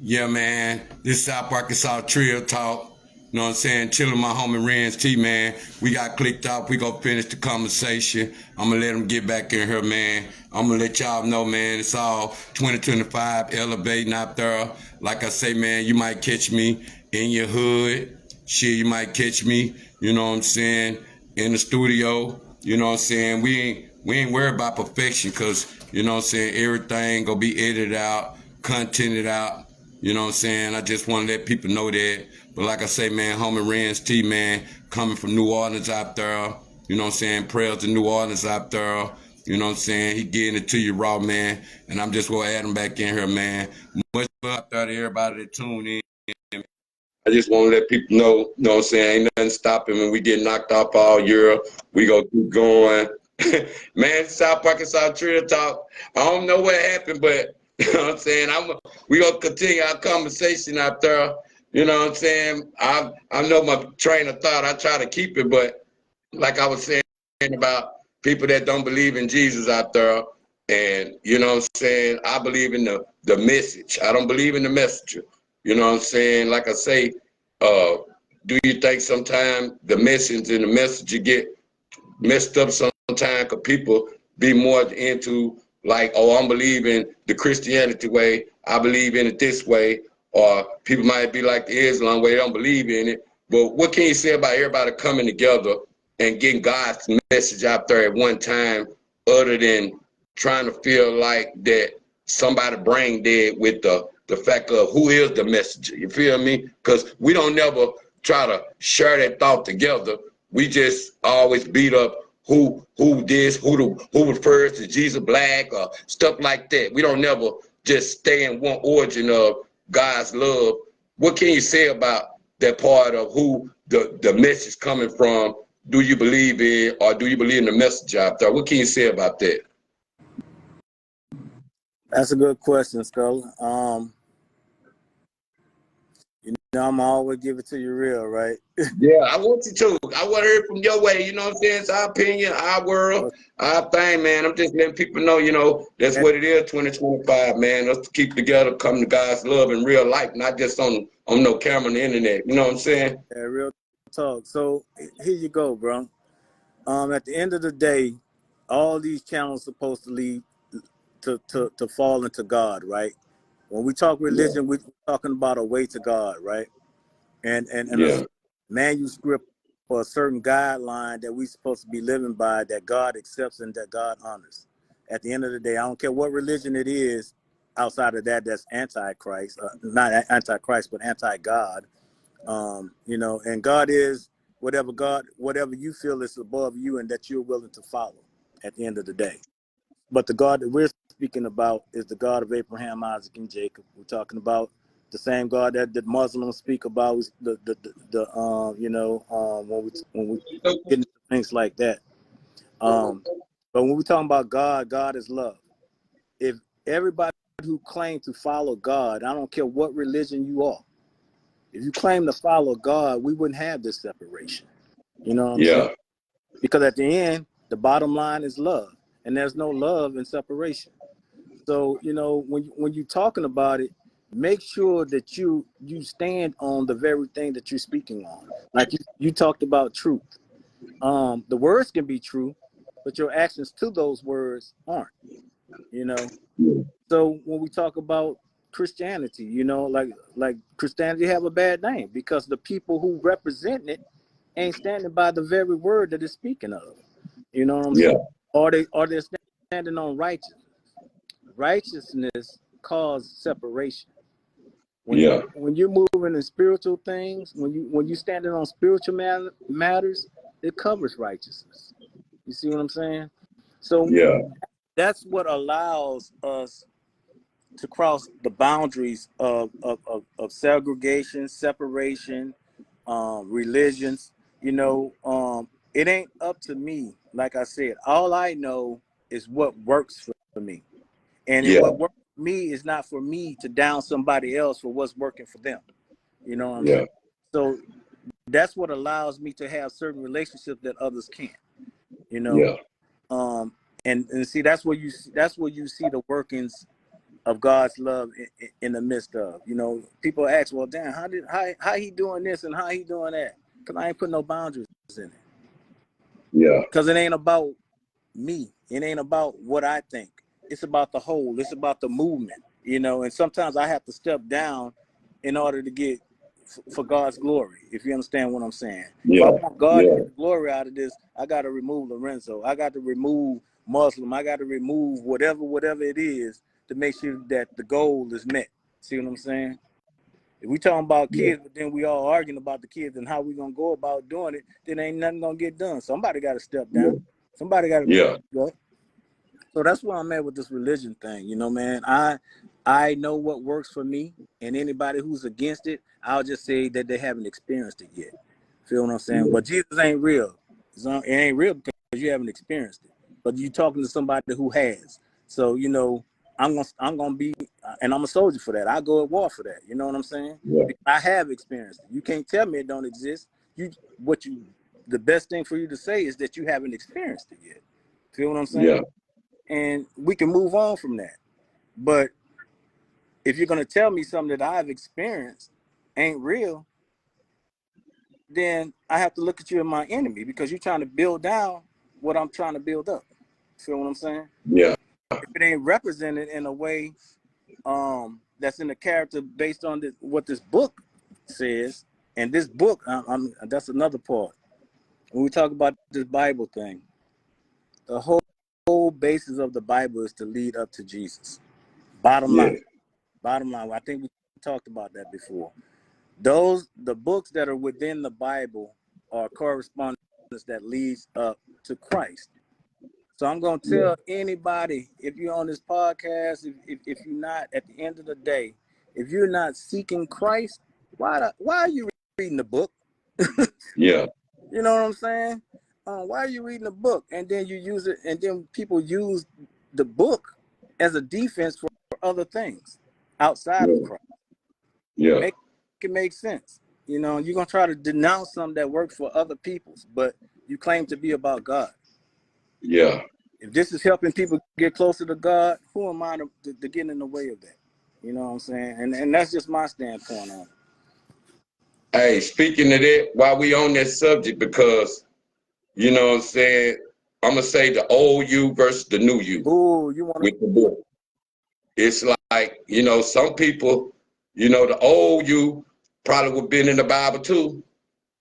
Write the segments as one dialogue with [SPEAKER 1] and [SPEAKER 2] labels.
[SPEAKER 1] Yeah, man. This South Arkansas Trio Talk. You know what I'm saying? Chilling with my homie Renz Tee, man. We got clicked off. We gonna finish the conversation. I'm gonna let him get back in here, man. I'm gonna let y'all know, man. It's all 2025 elevating out there. Like I say, man, you might catch me in your hood. Shit, you might catch me, you know what I'm saying, in the studio. You know what I'm saying? We ain't worried about perfection, cause you know what I'm saying, everything gonna be edited out, contented out. You know what I'm saying? I just want to let people know that. But like I say, man, homie Renz Tee, man, coming from New Orleans out there. You know what I'm saying? Prayers to New Orleans out there. You know what I'm saying? He getting it to you raw, man. And I'm just going to add him back in here, man. Much love out there to everybody that tune in. I just want to let people know what I'm saying? Ain't nothing stopping when we get knocked off all year. We going to keep going. Man, South Arkansas Trio Talk. I don't know what happened, but you know what I'm saying? We gonna continue our conversation out there. You know what I'm saying? I know my train of thought. I try to keep it, but like I was saying about people that don't believe in Jesus out there, and you know what I'm saying? I believe in the message. I don't believe in the messenger. You know what I'm saying? Like I say, do you think sometimes the message and the messenger get messed up sometimes because people be more into like, oh, I'm believing the Christianity way, I believe in it this way, or people might be like the Islam way, they don't believe in it. But what can you say about everybody coming together and getting God's message out there at one time, other than trying to feel like that somebody brain dead with the fact of who is the messenger? You feel me? Because we don't never try to share that thought together. We just always beat up who refers to Jesus Black or stuff like that. We don't never just stay in one origin of God's love. What can you say about that part of who the message coming from? Do you believe in, or do you believe in the message out there? What can you say about that?
[SPEAKER 2] That's a good question, Skulla. I'm always give it to you real, right?
[SPEAKER 1] Yeah, I want you to. I want to hear from your way. You know what I'm saying? It's our opinion, our world, our thing, man. I'm just letting people know, that's what it is, 2025, man. Us to keep together, come to God's love in real life, not just on no camera on the internet. You know what I'm saying?
[SPEAKER 2] Yeah, real talk. So here you go, bro. At the end of the day, all these channels supposed to lead to fall into God, right? When we talk
[SPEAKER 1] Yeah.
[SPEAKER 2] religion, we're talking about a way to God, right? And a
[SPEAKER 1] Yeah.
[SPEAKER 2] manuscript or a certain guideline that we're supposed to be living by, that God accepts and that God honors. At the end of the day, I don't care what religion it is outside of that that's anti-Christ, not anti-Christ, but anti-God. And God is whatever you feel is above you and that you're willing to follow at the end of the day. But the God that we're speaking about is the God of Abraham, Isaac, and Jacob. We're talking about the same God that the Muslims speak about, when we get into things like that. But when we're talking about God, God is love. If everybody who claims to follow God, I don't care what religion you are, if you claim to follow God, we wouldn't have this separation. You know what I'm saying?
[SPEAKER 1] Yeah.
[SPEAKER 2] Because at the end, the bottom line is love, and there's no love in separation. So when you're talking about it, make sure that you stand on the very thing that you're speaking on. Like you talked about truth. The words can be true, but your actions to those words aren't. You know. So when we talk about Christianity, like Christianity have a bad name because the people who represent it ain't standing by the very word that it's speaking of. You know what I'm
[SPEAKER 1] Yeah.
[SPEAKER 2] saying? Are they standing on righteousness? Righteousness causes separation.
[SPEAKER 1] Yeah.
[SPEAKER 2] When you're moving in spiritual things, when you standing on spiritual matters, it covers righteousness. You see what I'm saying? So
[SPEAKER 1] Yeah.
[SPEAKER 2] that's what allows us to cross the boundaries of segregation, separation, religions. It ain't up to me. Like I said, all I know is what works for me. And
[SPEAKER 1] Yeah.
[SPEAKER 2] what works for me is not for me to down somebody else for what's working for them. You know what I'm
[SPEAKER 1] Yeah.
[SPEAKER 2] saying? So that's what allows me to have certain relationships that others can't. You know,
[SPEAKER 1] Yeah.
[SPEAKER 2] and see that's where you see the workings of God's love in the midst of. You know, people ask, well, damn, how he doing this and how he doing that? Because I ain't put no boundaries in it.
[SPEAKER 1] Yeah.
[SPEAKER 2] Because it ain't about me. It ain't about what I think. It's about the whole. It's about the movement, you know. And sometimes I have to step down in order to get for God's glory, if you understand what I'm saying. If I
[SPEAKER 1] Yeah.
[SPEAKER 2] want God to
[SPEAKER 1] Yeah.
[SPEAKER 2] get the glory out of this, I got to remove Lorenzo. I got to remove Muslim. I got to remove whatever it is to make sure that the goal is met. See what I'm saying? If we talking about kids, but then we all arguing about the kids and how we gonna go about doing it, then ain't nothing gonna get done. Somebody got to step down. Somebody got to
[SPEAKER 1] Yeah.
[SPEAKER 2] go. So that's where I'm at with this religion thing. You know, man, I know what works for me, and anybody who's against it, I'll just say that they haven't experienced it yet. Feel what I'm saying?
[SPEAKER 1] Yeah.
[SPEAKER 2] But Jesus ain't real. It ain't real because you haven't experienced it. But you talking to somebody who has. So you know, I'm gonna be, and I'm a soldier for that. I go at war for that. You know what I'm saying?
[SPEAKER 1] Yeah.
[SPEAKER 2] Because I have experienced it. You can't tell me it don't exist. The best thing for you to say is that you haven't experienced it yet. Feel what I'm saying?
[SPEAKER 1] Yeah.
[SPEAKER 2] And we can move on from that. But if you're going to tell me something that I've experienced ain't real, then I have to look at you as my enemy because you're trying to build down what I'm trying to build up. Feel what I'm saying?
[SPEAKER 1] Yeah.
[SPEAKER 2] If it ain't represented in a way that's in the character based on what this book says, and this book, that's another part. When we talk about this Bible thing, the whole basis of the Bible is to lead up to Jesus. Bottom
[SPEAKER 1] Yeah.
[SPEAKER 2] line. Bottom line, I think we talked about that before. The books that are within the Bible are correspondence that leads up to Christ. So I'm gonna tell anybody, if you're on this podcast, if you're not, at the end of the day, if you're not seeking Christ, why are you reading the book?
[SPEAKER 1] Yeah.
[SPEAKER 2] You know what I'm saying? Why are you reading the book? And then you use it, and then people use the book as a defense for other things outside of
[SPEAKER 1] Yeah.
[SPEAKER 2] Christ.
[SPEAKER 1] Yeah.
[SPEAKER 2] Make it make sense. You know, you're gonna try to denounce something that works for other people's, but you claim to be about God.
[SPEAKER 1] Yeah.
[SPEAKER 2] If this is helping people get closer to God, who am I to get in the way of that? You know what I'm saying? And that's just my standpoint on it.
[SPEAKER 1] Hey, speaking of that, while we on that subject, because you know what I'm saying, I'm gonna say the old you versus the new you
[SPEAKER 2] Ooh, you want to?
[SPEAKER 1] with the book. It's like, you know, some people, you know, the old you probably would have been in the Bible too,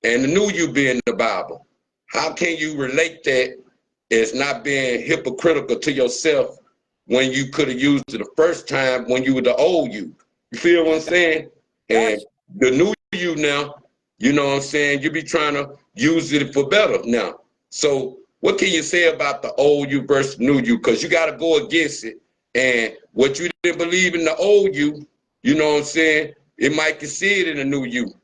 [SPEAKER 1] and the new you be in the Bible. How can you relate that as not being hypocritical to yourself when you could have used it the first time when you were the old you? You feel what I'm saying? And
[SPEAKER 2] Gotcha.
[SPEAKER 1] the new you now, you know what I'm saying? You be trying to use it for better now. So what can you say about the old you versus new you? Because you got to go against it. And what you didn't believe in the old you know what I'm saying? It might can see it in the new you.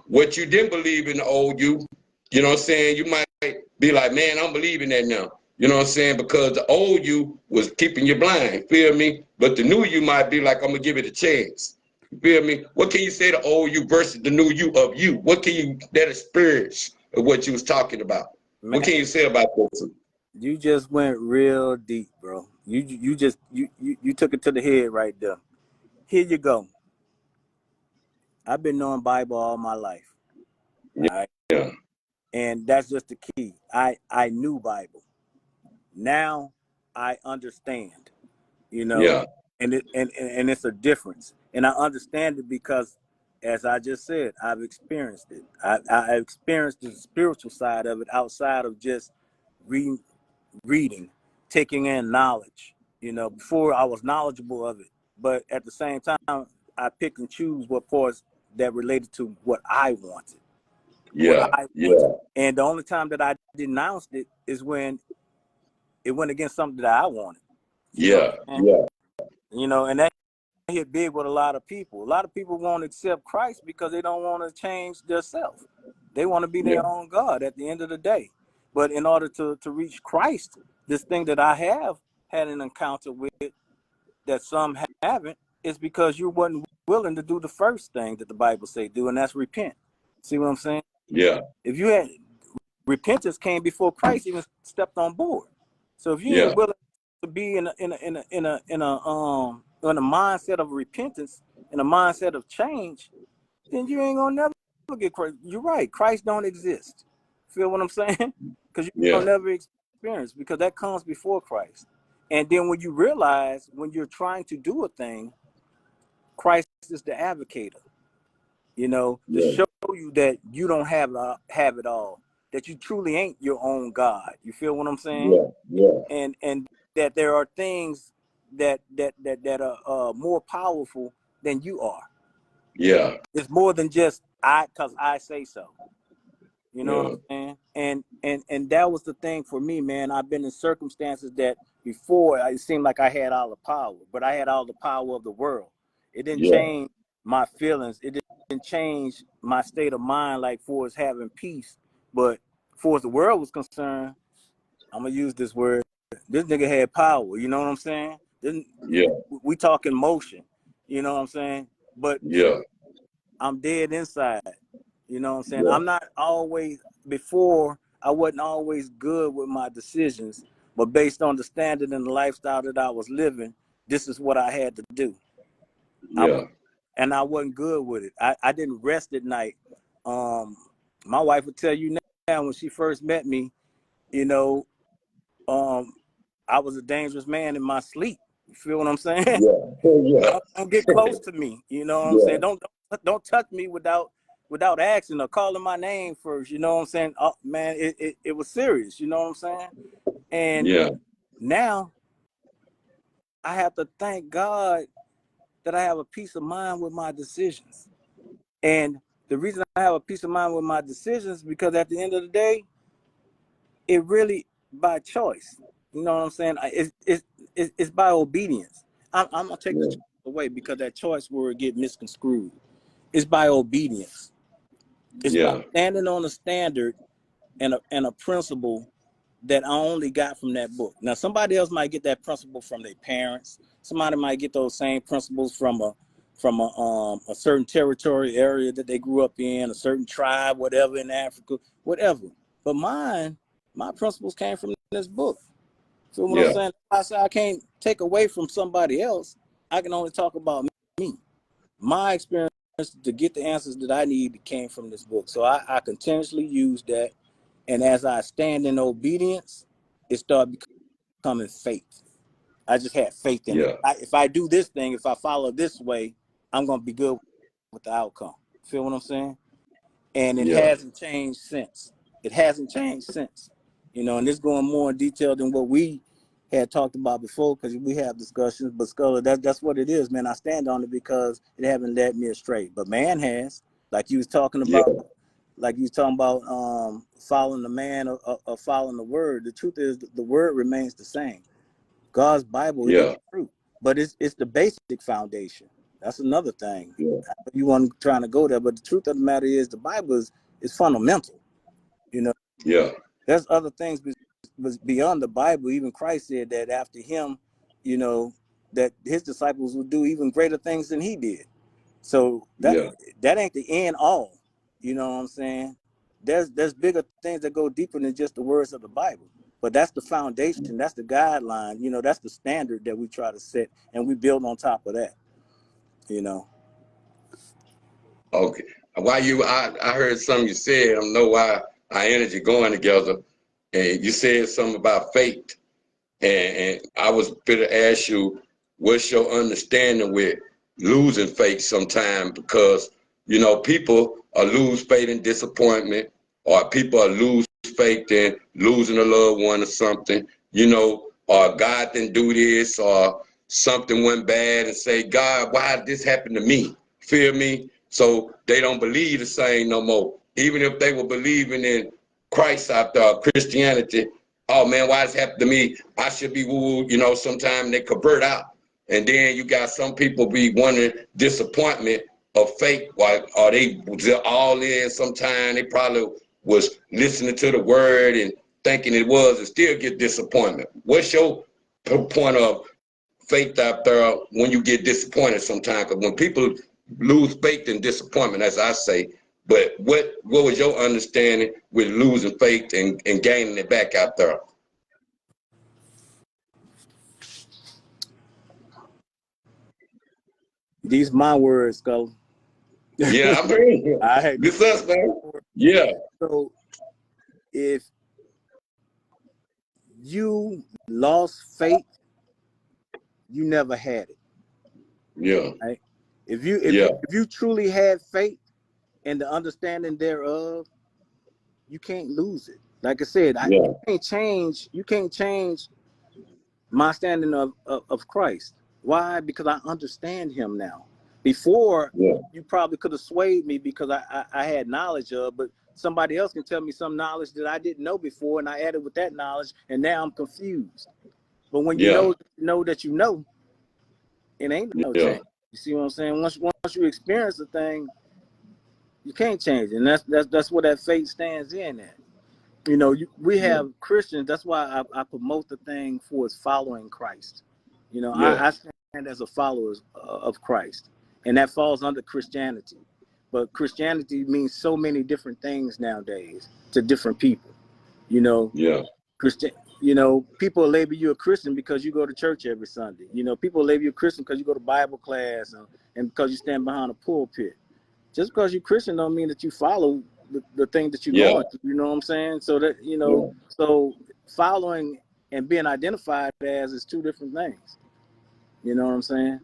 [SPEAKER 1] What you didn't believe in the old you know what I'm saying? You might be like, man, I'm believing that now. You know what I'm saying? Because the old you was keeping you blind, feel me? But the new you might be like, I'm gonna give it a chance. You feel me? What can you say the old you versus the new you of you? What can you, that experience of what you was talking about?
[SPEAKER 2] Man,
[SPEAKER 1] What can you say about that?
[SPEAKER 2] you just went real deep, bro. You took it to the head right there. Here you go. I've been knowing Bible all my life. All right.
[SPEAKER 1] Yeah,
[SPEAKER 2] And that's just the key. I knew Bible. Now I understand, you know,
[SPEAKER 1] yeah,
[SPEAKER 2] and it's a difference. And I understand it because, as I just said, I've experienced it. I experienced the spiritual side of it outside of just reading, taking in knowledge. You know, before I was knowledgeable of it, but at the same time, I pick and choose what parts that related to what I wanted. What
[SPEAKER 1] yeah,
[SPEAKER 2] I wanted.
[SPEAKER 1] yeah,
[SPEAKER 2] And the only time that I denounced it is when it went against something that I wanted. See what
[SPEAKER 1] yeah,
[SPEAKER 2] I'm saying?
[SPEAKER 1] yeah,
[SPEAKER 2] You know, and that hit big with a lot of people. A lot of people won't accept Christ because they don't want to change themselves. They want to be
[SPEAKER 1] yeah,
[SPEAKER 2] their own God at the end of the day. But in order to reach Christ, this thing that I have had an encounter with that some haven't, is because you wasn't willing to do the first thing that the Bible say do, and that's repent. See what I'm saying?
[SPEAKER 1] yeah,
[SPEAKER 2] If you had repentance came before Christ even stepped on board. So if you
[SPEAKER 1] yeah,
[SPEAKER 2] ain't willing to be in a in a mindset of repentance and a mindset of change, then you ain't gonna never get Christ. You're right. Christ don't exist. Feel what I'm saying? Because you
[SPEAKER 1] Yeah.
[SPEAKER 2] don't never experience, because that comes before Christ. And then when you realize when you're trying to do a thing, Christ is the advocator, you know, to
[SPEAKER 1] Yeah.
[SPEAKER 2] show you that you don't have it all, that you truly ain't your own God. You feel what I'm saying?
[SPEAKER 1] Yeah. Yeah.
[SPEAKER 2] And that there are things that are more powerful than you are.
[SPEAKER 1] Yeah.
[SPEAKER 2] It's more than just because I say so. You know what
[SPEAKER 1] Yeah.
[SPEAKER 2] I'm saying? And that was the thing for me, man. I've been in circumstances that before it seemed like I had all the power, but I had all the power of the world. It didn't
[SPEAKER 1] Yeah.
[SPEAKER 2] change my feelings. It didn't change my state of mind, like for us having peace. But for as the world was concerned, I'm gonna use this word. This nigga had power. You know what I'm saying?
[SPEAKER 1] Yeah.
[SPEAKER 2] We talking motion. You know what I'm saying? But
[SPEAKER 1] Yeah.
[SPEAKER 2] I'm dead inside. You know what I'm saying?
[SPEAKER 1] Yeah.
[SPEAKER 2] I'm not always, before, I wasn't always good with my decisions, but based on the standard and the lifestyle that I was living, this is what I had to do.
[SPEAKER 1] Yeah.
[SPEAKER 2] And I wasn't good with it. I didn't rest at night. My wife would tell you now, when she first met me, you know, I was a dangerous man in my sleep. You feel what I'm saying?
[SPEAKER 1] Yeah. Yeah.
[SPEAKER 2] Don't get close to me. You know what I'm saying? Don't touch me without asking or calling my name first. You know what I'm saying? Oh, man, it was serious. You know what I'm saying? And
[SPEAKER 1] Yeah.
[SPEAKER 2] now I have to thank God that I have a peace of mind with my decisions. And the reason I have a peace of mind with my decisions, because at the end of the day, it really by choice. You know what I'm saying? It's by obedience. I'm gonna take the choice away, because that choice word get misconstrued. It's by obedience. It's by
[SPEAKER 1] Yeah.
[SPEAKER 2] standing on a standard and a principle that I only got from that book. Now, somebody else might get that principle from their parents. Somebody might get those same principles from a certain territory area that they grew up in, a certain tribe, whatever, in Africa, whatever. But my principles came from this book. So what I'm
[SPEAKER 1] Yeah.
[SPEAKER 2] saying, I say I can't take away from somebody else. I can only talk about me. My experience to get the answers that I need came from this book. So I continuously use that. And as I stand in obedience, it started becoming faith. I just had faith in it.
[SPEAKER 1] Yeah.
[SPEAKER 2] If I do this thing, if I follow this way, I'm going to be good with the outcome. Feel what I'm saying? And it
[SPEAKER 1] Yeah.
[SPEAKER 2] hasn't changed since. It hasn't changed since. You know, and this going more in detail than what we had talked about before, because we have discussions. But Skulla, that's what it is, man. I stand on it because it haven't led me astray. But man has, like you was talking
[SPEAKER 1] Yeah.
[SPEAKER 2] about, following the man or following the word. The truth is, the word remains the same. God's Bible is
[SPEAKER 1] Yeah.
[SPEAKER 2] true, but it's the basic foundation. That's another thing.
[SPEAKER 1] Yeah.
[SPEAKER 2] You weren't trying to go there, but the truth of the matter is, the Bible is fundamental. You know,
[SPEAKER 1] Yeah.
[SPEAKER 2] there's other things was beyond the Bible. Even Christ said that after him, you know, that his disciples would do even greater things than he did. So
[SPEAKER 1] Yeah.
[SPEAKER 2] that ain't the end all. You know what I'm saying? There's bigger things that go deeper than just the words of the Bible. But that's the foundation. That's the guideline. You know, that's the standard that we try to set, and we build on top of that. You know.
[SPEAKER 1] Okay. I heard something you said. I don't know why our energy going together. And you said something about faith. And I was going to ask you, what's your understanding with losing faith sometime? Because, you know, people are lose faith in disappointment, or people are lose faith in losing a loved one or something, you know, or God didn't do this, or something went bad, and say, God, why did this happen to me? Feel me? So they don't believe the same no more. Even if they were believing in Christ after Christianity, oh man, why this happened to me? I should be woo, you know, sometimes they convert out. And then you got some people be wondering disappointment of faith, or they all in sometime. They probably was listening to the word and thinking it was, and still get disappointment. What's your point of faith out there when you get disappointed sometimes? Because when people lose faith and disappointment, as I say, but what was your understanding with losing faith and gaining it back out there?
[SPEAKER 2] These my words, Skulla.
[SPEAKER 1] Yeah, I'm hearing you.
[SPEAKER 2] I had
[SPEAKER 1] Good stuff, man. Yeah.
[SPEAKER 2] So if you lost faith, you never had it.
[SPEAKER 1] Yeah.
[SPEAKER 2] Right? If
[SPEAKER 1] Yeah.
[SPEAKER 2] you truly had faith and the understanding thereof, you can't lose it. Like I said,
[SPEAKER 1] Yeah.
[SPEAKER 2] you can't change my standing of Christ. Why? Because I understand him now. Before,
[SPEAKER 1] Yeah.
[SPEAKER 2] you probably could have swayed me because I had knowledge of, but somebody else can tell me some knowledge that I didn't know before, and I added with that knowledge, and now I'm confused. But when you
[SPEAKER 1] Yeah.
[SPEAKER 2] know that you know, it ain't no
[SPEAKER 1] Yeah.
[SPEAKER 2] change. You see what I'm saying? Once you experience the thing, you can't change it. And that's what that faith stands in at. You know, we
[SPEAKER 1] Yeah.
[SPEAKER 2] have Christians. That's why I promote the thing for is following Christ. You know,
[SPEAKER 1] Yeah.
[SPEAKER 2] I stand as a follower of Christ, and that falls under Christianity. But Christianity means so many different things nowadays to different people. You know,
[SPEAKER 1] Yeah.
[SPEAKER 2] Christian. You know, people label you a Christian because you go to church every Sunday. You know, people label you a Christian because you go to Bible class and because you stand behind a pulpit. Just because you're Christian don't mean that you follow the thing that you're
[SPEAKER 1] Yeah.
[SPEAKER 2] going through. You know what I'm saying? So that, you know,
[SPEAKER 1] Yeah.
[SPEAKER 2] so following and being identified as is two different things. You know what I'm saying?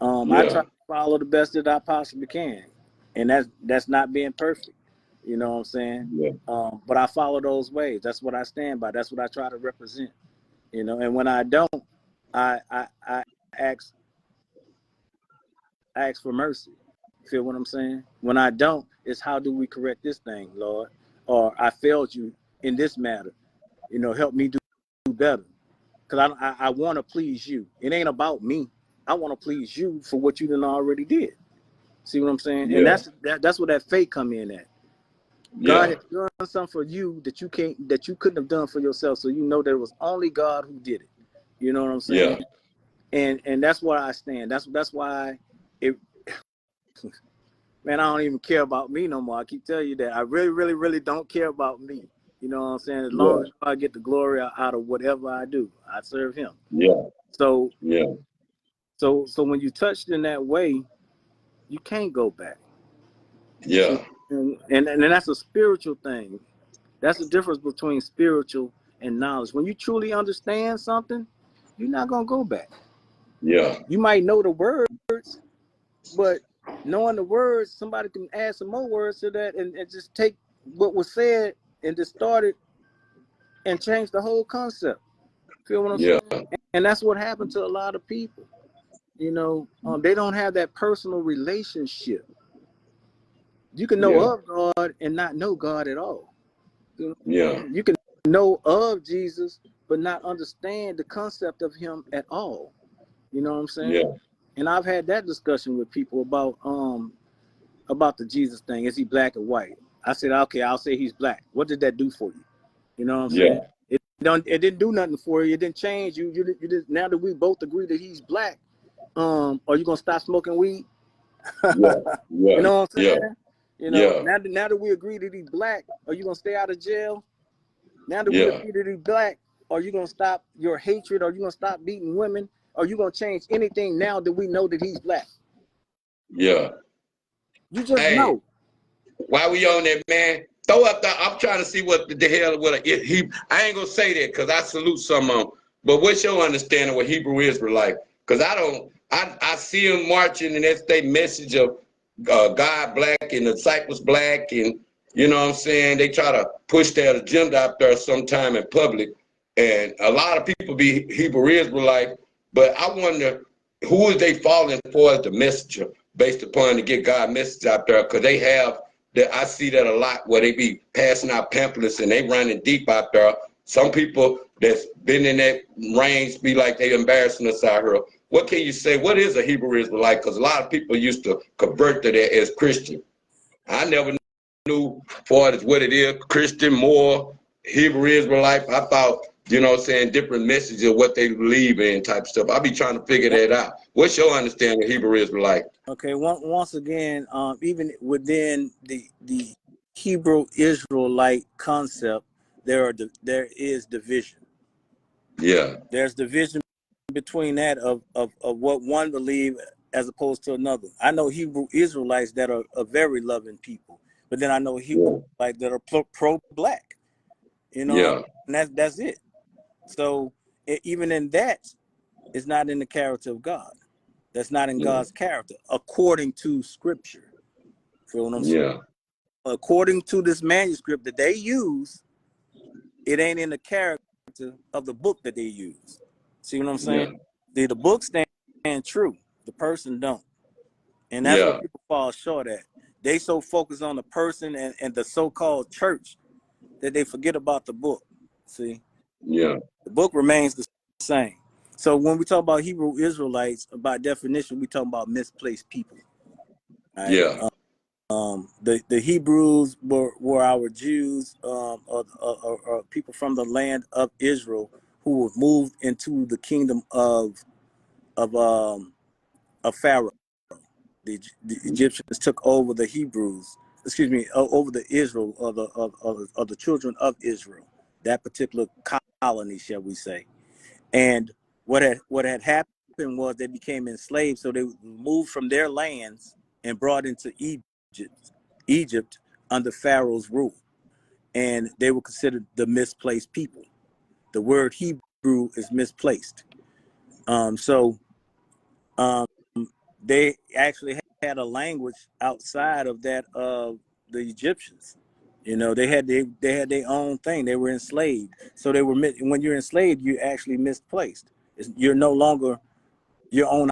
[SPEAKER 2] I try
[SPEAKER 1] Yeah.
[SPEAKER 2] to follow the best that I possibly can, and that's not being perfect. You know what I'm saying?
[SPEAKER 1] Yeah.
[SPEAKER 2] But I follow those ways. That's what I stand by. That's what I try to represent. You know, and when I don't, I ask for mercy. Feel what I'm saying? When I don't, it's how do we correct this thing, Lord? Or I failed you in this matter. You know, help me do better. Because I want to please you. It ain't about me. I want to please you for what you done already did. See what I'm saying? And
[SPEAKER 1] Yeah.
[SPEAKER 2] that's where that faith come in at. God
[SPEAKER 1] Yeah.
[SPEAKER 2] has done something for you that you couldn't have done for yourself. So you know that it was only God who did it. You know what I'm
[SPEAKER 1] Yeah.
[SPEAKER 2] saying? And that's where I stand. That's why it man, I don't even care about me no more. I keep telling you that. I really, really, really don't care about me. You know what I'm saying? As long
[SPEAKER 1] Yeah.
[SPEAKER 2] as I get the glory out of whatever I do, I serve him.
[SPEAKER 1] Yeah.
[SPEAKER 2] So
[SPEAKER 1] Yeah.
[SPEAKER 2] so when you touched in that way, you can't go back. See,
[SPEAKER 1] Yeah.
[SPEAKER 2] and that's a spiritual thing. That's the difference between spiritual and knowledge. When you truly understand something, you're not gonna go back.
[SPEAKER 1] Yeah.
[SPEAKER 2] You might know the words, but knowing the words, somebody can add some more words to that and just take what was said and distort it and change the whole concept. Feel what I'm
[SPEAKER 1] Yeah.
[SPEAKER 2] saying? And that's what happened to a lot of people. You know, they don't have that personal relationship. You can know
[SPEAKER 1] Yeah.
[SPEAKER 2] of God and not know God at all. You know what I'm
[SPEAKER 1] Yeah.
[SPEAKER 2] saying? You can know of Jesus, but not understand the concept of him at all. You know what I'm saying?
[SPEAKER 1] Yeah.
[SPEAKER 2] And I've had that discussion with people about the Jesus thing. Is he black or white? I said, okay, I'll say he's black. What did that do for you? You know what I'm
[SPEAKER 1] Yeah.
[SPEAKER 2] saying? It didn't do nothing for you. It didn't change you. You did, now that we both agree that he's black, are you gonna stop smoking weed?
[SPEAKER 1] Yeah.
[SPEAKER 2] You
[SPEAKER 1] Yeah.
[SPEAKER 2] know what I'm
[SPEAKER 1] Yeah.
[SPEAKER 2] saying? You know,
[SPEAKER 1] Yeah.
[SPEAKER 2] now that we agree that he's black, are you gonna stay out of jail? Now that we
[SPEAKER 1] Yeah.
[SPEAKER 2] agree that he's black, are you gonna stop your hatred? Are you gonna stop beating women? Are you gonna change anything now that we know that he's black?
[SPEAKER 1] Yeah.
[SPEAKER 2] You just
[SPEAKER 1] Hey,
[SPEAKER 2] know.
[SPEAKER 1] while we on that, man, throw up the. I'm trying to see what the hell he. I ain't gonna say that because I salute some of them. But what's your understanding what Hebrew Israelite? Because I don't. I see them marching and that's their message of God black and the disciples black and you know what I'm saying. They try to push their agenda out there sometime in public, and a lot of people be Hebrew Israelite. But I wonder who is they falling for as the messenger based upon to get God message out there because they have that I see that a lot where they be passing out pamphlets and they running deep out there. Some people that's been in that range be like they embarrassing us out here. What can you say? What is a Hebrew Israelite? Because a lot of people used to convert to that as Christian. I never knew for it as what it is, Christian, more Hebrew Israelite. I thought, you know what I'm saying, different messages of what they believe in type stuff. I be trying to figure that out. What's your understanding of Hebrew Israelite?
[SPEAKER 2] Okay, once again, even within the Hebrew Israelite concept, there is division.
[SPEAKER 1] Yeah.
[SPEAKER 2] There's division between that of what one believe as opposed to another. I know Hebrew Israelites that are very loving people, but then I know Hebrew Israelites that are pro-black. You know, and that's it. So even in that, it's not in the character of God. That's not in God's character, according to Scripture. Feel what I'm saying? According to this manuscript that they use, it ain't in the character of the book that they use. See what I'm saying? The book stand true, the person don't. And that's what people fall short at. They so focused on the person and the so-called church that they forget about the book. See? The book remains the same. So when we talk about Hebrew Israelites, by definition, we talk about misplaced people. Right? The Hebrews were our Jews, or people from the land of Israel who were moved into the kingdom of Pharaoh. The Egyptians took over the Hebrews, over the Israel, or the children of Israel, that particular colony, shall we say. And what had happened was they became enslaved, so they moved from their lands and brought into Egypt under Pharaoh's rule, and they were considered the misplaced people. The word Hebrew is misplaced. So they actually had a language outside of that of the Egyptians. You know, they had their own thing. They were enslaved, so they were. When you're enslaved, you're actually misplaced. You're no longer your own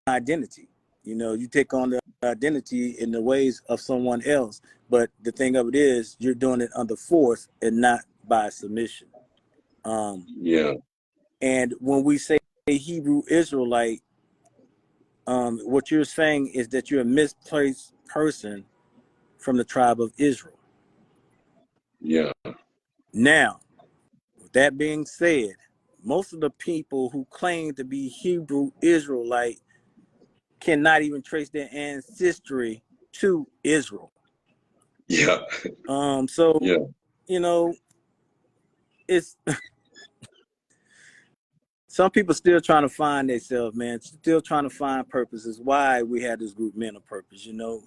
[SPEAKER 2] identity. You know, you take on the identity in the ways of someone else. But the thing of it is, you're doing it under force and not by submission. And when we say Hebrew Israelite, what you're saying is that you're a misplaced person from the tribe of Israel. Now, with that being said, most of the people who claim to be Hebrew Israelite cannot even trace their ancestry to Israel. So, you know, it's some people still trying to find themselves, man, still trying to find purposes. Why we had this group, Men of Purpose, you know.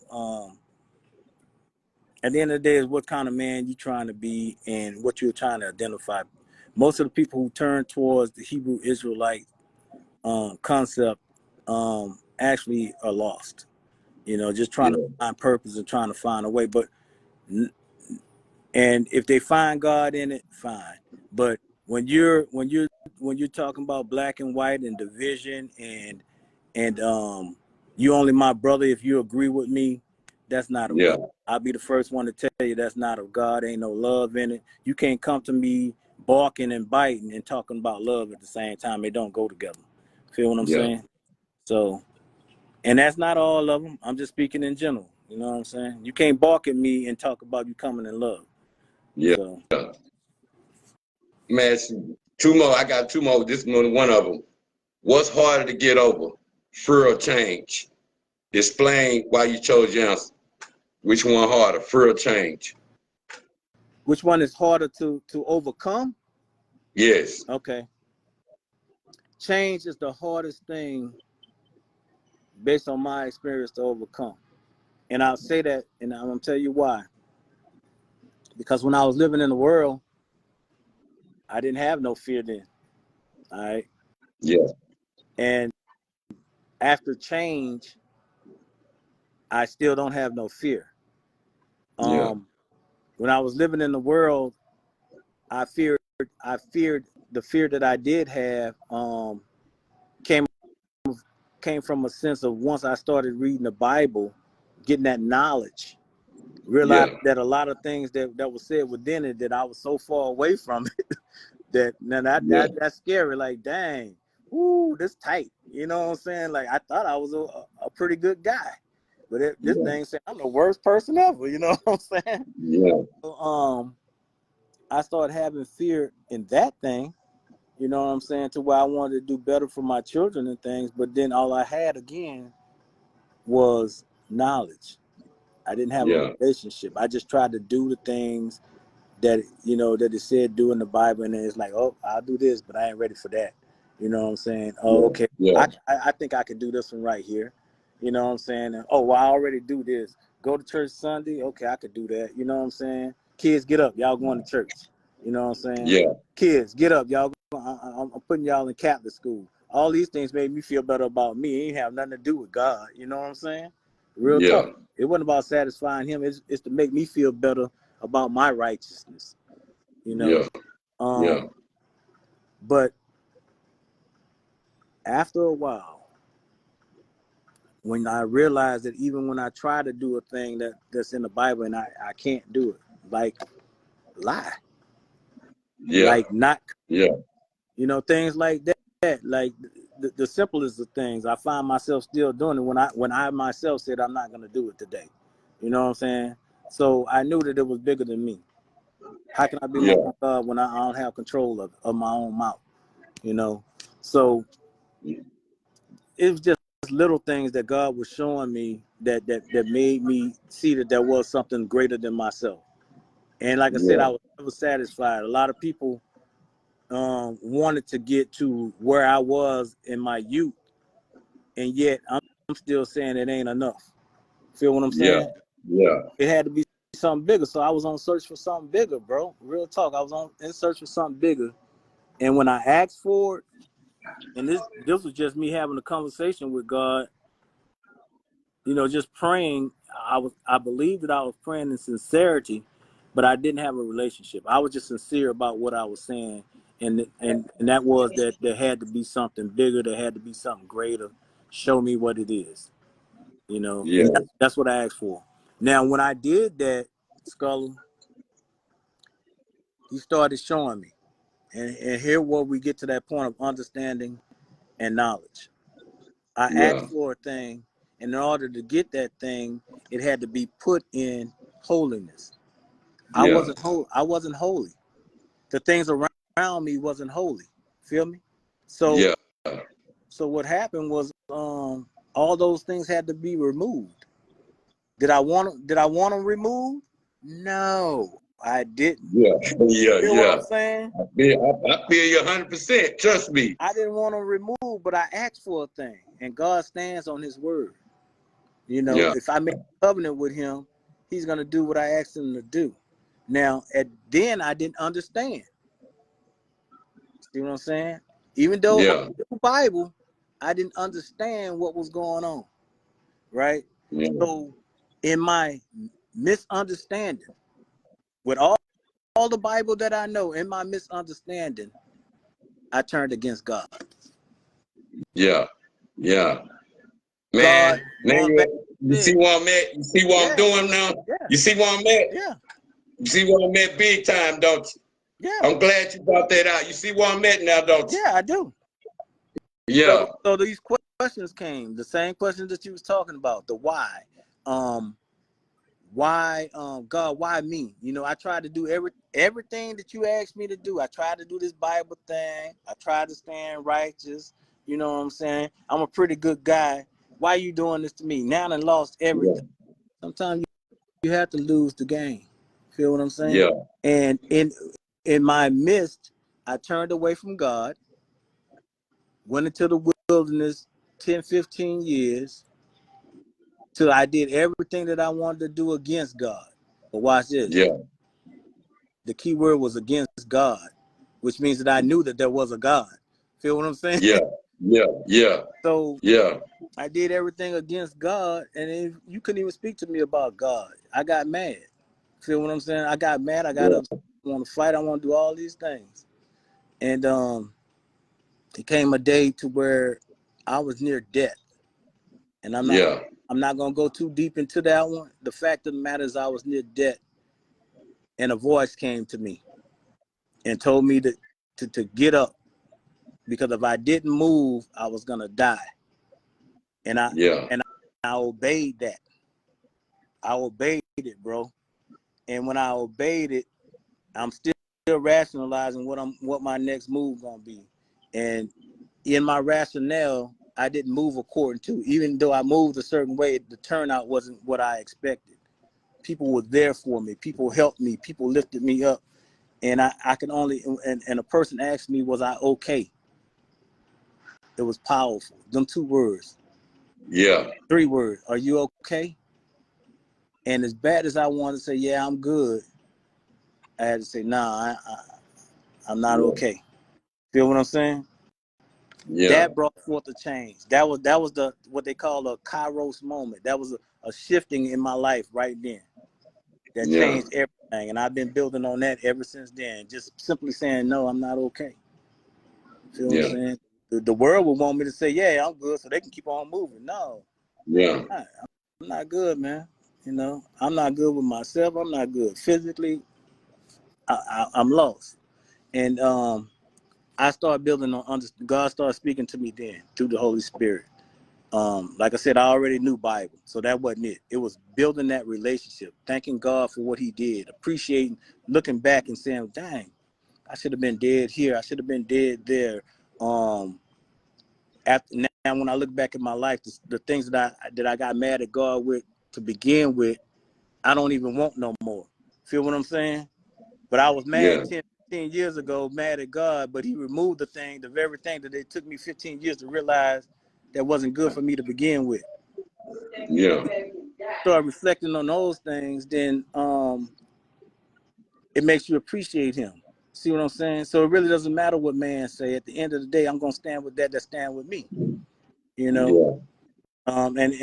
[SPEAKER 2] At the end of the day, is what kind of man you trying to be and what you're trying to identify. Most of the people who turn towards the Hebrew Israelite concept actually are lost. You know, just trying to find purpose and trying to find a way. But and if they find God in it, fine. But when you're talking about black and white and division and you only my brother if you agree with me, that's not of God. I'll be the first one to tell you that's not of God. Ain't no love in it. You can't come to me barking and biting and talking about love at the same time. They don't go together. Feel what I'm saying? So, and that's not all of them. I'm just speaking in general. You know what I'm saying? You can't bark at me and talk about you coming in love. So.
[SPEAKER 1] Man, two more. I got two more. This is one of them. What's harder to get over? Fear or change? Explain why you chose your answer. Which one harder? Fear or change?
[SPEAKER 2] Which one is harder to overcome?
[SPEAKER 1] Yes.
[SPEAKER 2] Okay. Change is the hardest thing based on my experience to overcome. And I'll say that, and I'm going to tell you why. Because when I was living in the world, I didn't have no fear then. All right. And after change, I still don't have no fear. When I was living in the world, I feared the fear that I did have came from a sense of once I started reading the Bible, getting that knowledge, realized that a lot of things that was said within it that I was so far away from it that's scary. Like, dang, ooh, this tight. You know what I'm saying? Like, I thought I was a pretty good guy, but this thing said I'm the worst person ever. You know what I'm saying? So, I started having fear in that thing. You know what I'm saying? To where I wanted to do better for my children and things, but then all I had again was knowledge. I didn't have a relationship. I just tried to do the things that that it said do in the Bible, and then it's like, oh, I'll do this, but I ain't ready for that. You know what I'm saying? Oh, okay. I think I can do this one right here. You know what I'm saying? And, oh, well, I already do this. Go to church Sunday. Okay, I could do that. You know what I'm saying? Kids, get up. Y'all going to church. You know what I'm saying?
[SPEAKER 1] Yeah.
[SPEAKER 2] Kids, get up. Y'all. I'm putting y'all in Catholic school. All these things made me feel better about me. It ain't have nothing to do with God. You know what I'm saying? Real
[SPEAKER 1] Yeah.
[SPEAKER 2] talk. It wasn't about satisfying him. It's to make me feel better about my righteousness. You know?
[SPEAKER 1] Yeah. Yeah.
[SPEAKER 2] But after a while, when I realized that even when I try to do a thing that's in the Bible and I can't do it, like lie,
[SPEAKER 1] Yeah.
[SPEAKER 2] like not,
[SPEAKER 1] Yeah.
[SPEAKER 2] you know, things like that, like the simplest of things, I find myself still doing it when I myself said I'm not going to do it today. You know what I'm saying? So I knew that it was bigger than me. How can I be my
[SPEAKER 1] Yeah.
[SPEAKER 2] own God when I don't have control of my own mouth? You know? So it was just little things that God was showing me that made me see that there was something greater than myself. And like I said,
[SPEAKER 1] Yeah.
[SPEAKER 2] I was never satisfied. A lot of people wanted to get to where I was in my youth, and yet I'm still saying it ain't enough. Feel what I'm
[SPEAKER 1] Yeah.
[SPEAKER 2] saying?
[SPEAKER 1] Yeah.
[SPEAKER 2] It had to be something bigger. So I was on search for something bigger, bro. Real talk. I was in search for something bigger. And when I asked for it, and this was just me having a conversation with God, you know, just praying. I believed that I was praying in sincerity, but I didn't have a relationship. I was just sincere about what I was saying, and that was that there had to be something bigger. There had to be something greater. Show me what it is, you know,
[SPEAKER 1] Yeah.
[SPEAKER 2] and that's what I asked for. Now, when I did that, Scully, he started showing me, and here where we get to that point of understanding and knowledge. I
[SPEAKER 1] Yeah.
[SPEAKER 2] asked for a thing, and in order to get that thing, it had to be put in holiness. I
[SPEAKER 1] Yeah.
[SPEAKER 2] wasn't holy. I wasn't holy. The things around me wasn't holy. Feel me? So
[SPEAKER 1] Yeah.
[SPEAKER 2] so what happened was all those things had to be removed. Did I want them removed? No, I didn't.
[SPEAKER 1] Yeah. Yeah.
[SPEAKER 2] Feel what
[SPEAKER 1] Yeah.
[SPEAKER 2] I'm saying?
[SPEAKER 1] I feel you 100%. Trust me.
[SPEAKER 2] I didn't want them removed, but I asked for a thing, and God stands on His word. You know,
[SPEAKER 1] Yeah.
[SPEAKER 2] if I make a covenant with Him, He's gonna do what I asked Him to do. Now, then I didn't understand. See what I'm saying? Even though I
[SPEAKER 1] Yeah.
[SPEAKER 2] knew the Bible, I didn't understand what was going on. Right?
[SPEAKER 1] Yeah.
[SPEAKER 2] So, in my misunderstanding, with all the Bible that I know, in my misunderstanding, I turned against God.
[SPEAKER 1] Yeah. Yeah.
[SPEAKER 2] God,
[SPEAKER 1] Man, now
[SPEAKER 2] going back
[SPEAKER 1] you
[SPEAKER 2] to
[SPEAKER 1] see
[SPEAKER 2] it.
[SPEAKER 1] where I'm at? You see what I'm
[SPEAKER 2] Yeah,
[SPEAKER 1] doing now?
[SPEAKER 2] yeah,
[SPEAKER 1] You see where I'm at?
[SPEAKER 2] yeah,
[SPEAKER 1] You see where I'm at big time, don't you?
[SPEAKER 2] yeah,
[SPEAKER 1] I'm glad you brought that out. You see where I'm at now, don't you?
[SPEAKER 2] yeah, I do.
[SPEAKER 1] Yeah.
[SPEAKER 2] So these questions came, the same questions that you was talking about, the why. Um, God, why me? You know, I tried to do everything that you asked me to do. I tried to do this Bible thing. I tried to stand righteous. You know what I'm saying? I'm a pretty good guy. Why are you doing this to me? Now I lost
[SPEAKER 1] Yeah.
[SPEAKER 2] everything. Sometimes you have to lose the game. Feel what I'm saying?
[SPEAKER 1] Yeah.
[SPEAKER 2] And in my midst, I turned away from God, went into the wilderness 10, 15 years till I did everything that I wanted to do against God. But watch this.
[SPEAKER 1] Yeah.
[SPEAKER 2] The key word was against God, which means that I knew that there was a God. Feel what I'm saying?
[SPEAKER 1] Yeah. Yeah. Yeah.
[SPEAKER 2] So
[SPEAKER 1] Yeah.
[SPEAKER 2] I did everything against God, and you couldn't even speak to me about God. I got mad. Feel what I'm saying? I got mad. I got
[SPEAKER 1] Yeah.
[SPEAKER 2] upset. I want to fight. I want to do all these things. And it came a day to where I was near death. And
[SPEAKER 1] Yeah.
[SPEAKER 2] I'm not gonna go too deep into that one. The fact of the matter is I was near death, and a voice came to me and told me to get up, because if I didn't move, I was gonna die. And I
[SPEAKER 1] Yeah.
[SPEAKER 2] and I obeyed that. I obeyed it, bro. And when I obeyed it, I'm still rationalizing what my next move gonna be. And in my rationale, I didn't move according to. Even though I moved a certain way, the turnout wasn't what I expected. People were there for me. People helped me. People lifted me up. And I can only, and a person asked me, was I okay? It was powerful. Them two words.
[SPEAKER 1] Yeah.
[SPEAKER 2] 3 words. Are you okay? And as bad as I wanted to say, yeah, I'm good, I had to say, nah, I'm not
[SPEAKER 1] Yeah.
[SPEAKER 2] okay. Feel what I'm saying?
[SPEAKER 1] Yeah.
[SPEAKER 2] That brought forth a change. That was the what they call a kairos moment. That was a shifting in my life right then. That
[SPEAKER 1] Yeah.
[SPEAKER 2] changed everything. And I've been building on that ever since then. Just simply saying, no, I'm not okay. Feel what I'm
[SPEAKER 1] Yeah.
[SPEAKER 2] saying? The world would want me to say, yeah, I'm good, so they can keep on moving. No,
[SPEAKER 1] Yeah.
[SPEAKER 2] I'm not good, man. You know, I'm not good with myself. I'm not good physically. I'm lost. And I started building on God started speaking to me then through the Holy Spirit. Like I said, I already knew Bible, so that wasn't it. It was building that relationship, thanking God for what he did, appreciating, looking back and saying, dang, I should have been dead here. I should have been dead there. After now, when I look back at my life, the things that I got mad at God with to begin with, I don't even want no more. Feel what I'm saying? But I was mad
[SPEAKER 1] Yeah.
[SPEAKER 2] 10 years ago, mad at God, but he removed the very thing that it took me 15 years to realize that wasn't good for me to begin with.
[SPEAKER 1] Yeah.
[SPEAKER 2] Start reflecting on those things, then it makes you appreciate him. See what I'm saying? So it really doesn't matter what man say. At the end of the day, I'm gonna stand with that stand with me. You know?
[SPEAKER 1] Yeah.
[SPEAKER 2] And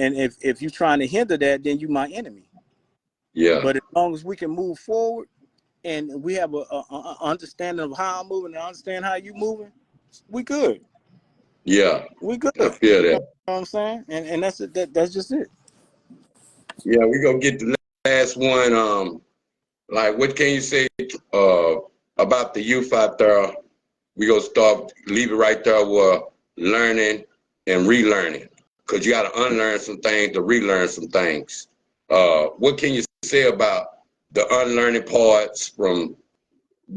[SPEAKER 2] if you're trying to hinder that, then you my enemy.
[SPEAKER 1] Yeah.
[SPEAKER 2] But as long as we can move forward and we have a understanding of how I'm moving and understand how you moving, we good.
[SPEAKER 1] Yeah.
[SPEAKER 2] We good.
[SPEAKER 1] I feel
[SPEAKER 2] You know
[SPEAKER 1] that.
[SPEAKER 2] what I'm saying? And that's it. That's just it.
[SPEAKER 1] Yeah, we gonna get the last one. Like, what can you say uh about the youth out there? We gonna start leave it right there with learning and relearning, cause you gotta unlearn some things to relearn some things. What can you say about the unlearning parts from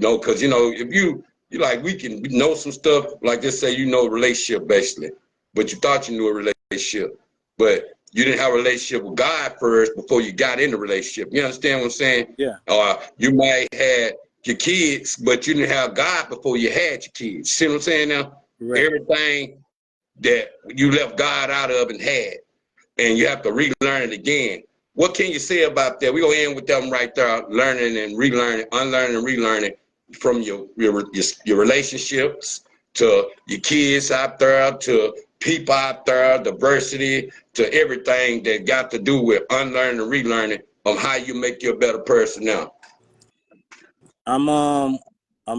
[SPEAKER 1] cause if you like we know some stuff like just say relationship basically, but you thought you knew a relationship, but you didn't have a relationship with God first before you got in the relationship. You understand what I'm saying?
[SPEAKER 2] Yeah.
[SPEAKER 1] You might had your kids, but you didn't have God before you had your kids. See what I'm saying now?
[SPEAKER 2] Correct.
[SPEAKER 1] Everything that you left God out of and had, and you have to relearn it again. What can you say about that? We're gonna end with them right there, learning and relearning, unlearning and relearning from your relationships to your kids out there, to people out there, diversity, to everything that got to do with unlearning and relearning of how you make you a better person now.
[SPEAKER 2] I'm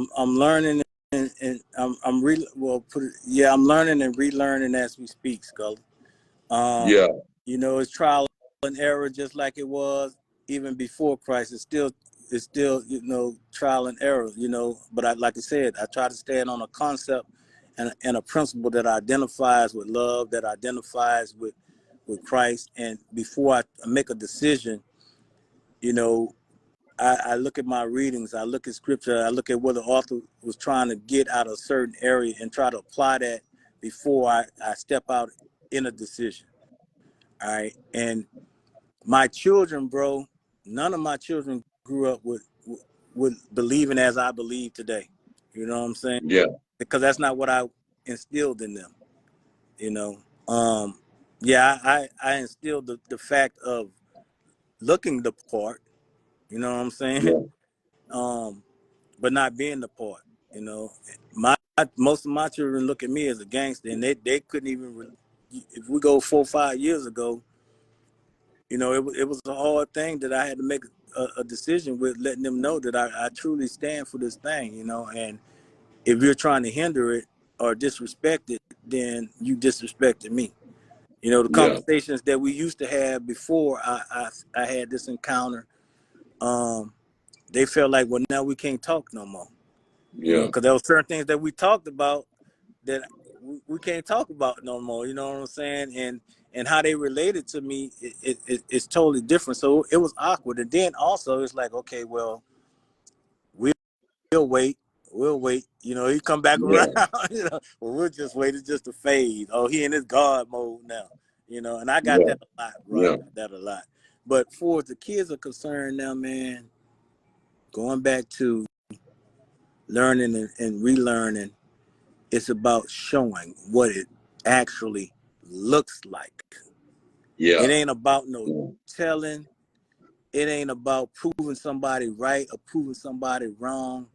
[SPEAKER 2] learning and I'm learning and relearning as we speak, Scully.
[SPEAKER 1] Yeah,
[SPEAKER 2] It's trial and error just like it was even before Christ. It's still, trial and error, but like I said, I try to stand on a concept and a principle that identifies with love, that identifies with Christ. And before I make a decision, you know, I look at my readings, I look at scripture, I look at what the author was trying to get out of a certain area and try to apply that before I step out in a decision. All right. And my children, bro, none of my children grew up with believing as I believe today. You know what I'm saying?
[SPEAKER 1] yeah,
[SPEAKER 2] Because that's not what I instilled in them. You know, yeah, I instilled the fact of looking the part. You know what I'm saying?
[SPEAKER 1] yeah,
[SPEAKER 2] But not being the part. You know, most of my children look at me as a gangster, and they couldn't even. If we go 4 or 5 years ago, it was a hard thing that I had to make a decision with, letting them know that I truly stand for this thing. And if you're trying to hinder it or disrespect it, then you disrespected me. The
[SPEAKER 1] yeah,
[SPEAKER 2] conversations that we used to have before I had this encounter, they felt like, well, now we can't talk no more.
[SPEAKER 1] yeah,
[SPEAKER 2] Because there were certain things that we talked about that we can't talk about no more. You know what I'm saying? And how they related to me, it's totally different. So it was awkward. And then also it's like, okay, well, we'll wait. We'll wait. He come back around.
[SPEAKER 1] yeah,
[SPEAKER 2] Well, we'll just wait. It's just a phase. Oh, he in his God mode now. And I got
[SPEAKER 1] yeah,
[SPEAKER 2] that a lot, bro. I
[SPEAKER 1] yeah,
[SPEAKER 2] got that a lot. But for the kids are concerned now, man, going back to learning and relearning, it's about showing what it actually looks like.
[SPEAKER 1] Yeah.
[SPEAKER 2] It ain't about no
[SPEAKER 1] Yeah.
[SPEAKER 2] telling. It ain't about proving somebody right or proving somebody wrong.